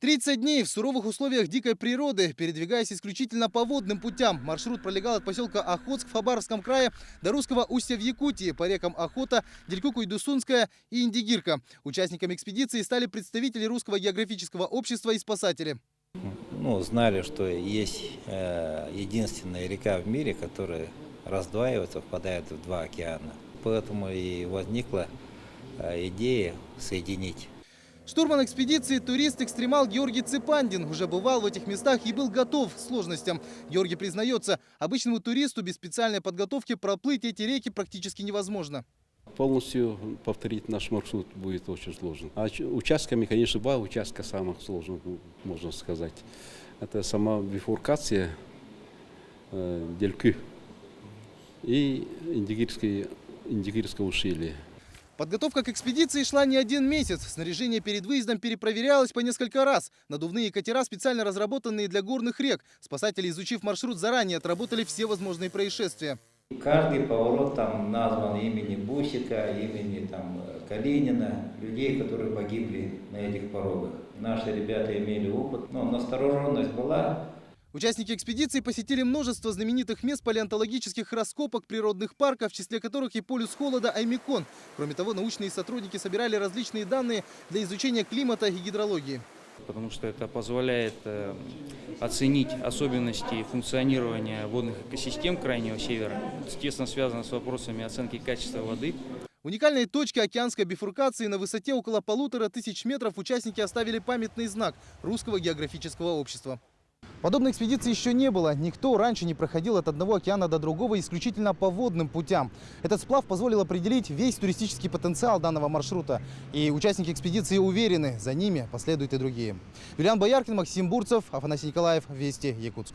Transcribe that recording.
30 дней в суровых условиях дикой природы, передвигаясь исключительно по водным путям. Маршрут пролегал от поселка Охотск в Хабаровском крае до Русского устья в Якутии по рекам Охота, Дилькуку-Идусунская и Индигирка. Участниками экспедиции стали представители Русского географического общества и спасатели. Знали, что есть единственная река в мире, которая раздваивается, впадает в два океана. Поэтому и возникла идея соединить. Штурман экспедиции, турист-экстремал Георгий Ципандин уже бывал в этих местах и был готов к сложностям. Георгий признается, обычному туристу без специальной подготовки проплыть эти реки практически невозможно. Полностью повторить наш маршрут будет очень сложно. А участками, конечно, два участка самых сложных, можно сказать. Это сама бифуркация Дельки и Индигирское ущелье. Подготовка к экспедиции шла не один месяц. Снаряжение перед выездом перепроверялось по несколько раз. Надувные катера, специально разработанные для горных рек. Спасатели, изучив маршрут заранее, отработали все возможные происшествия. Каждый поворот там назван имени Бусика, имени Калинина, людей, которые погибли на этих порогах. Наши ребята имели опыт, но настороженность была. Участники экспедиции посетили множество знаменитых мест палеонтологических раскопок, природных парков, в числе которых и полюс холода Аймекон. Кроме того, научные сотрудники собирали различные данные для изучения климата и гидрологии. Потому что это позволяет оценить особенности функционирования водных экосистем Крайнего Севера, тесно связано с вопросами оценки качества воды. В уникальной точке океанской бифуркации на высоте около 1500 метров участники оставили памятный знак Русского географического общества. Подобной экспедиции еще не было. Никто раньше не проходил от одного океана до другого исключительно по водным путям. Этот сплав позволил определить весь туристический потенциал данного маршрута. И участники экспедиции уверены, за ними последуют и другие. Юлиан Бояркин, Максим Бурцев, Афанасий Николаев, Вести, Якутск.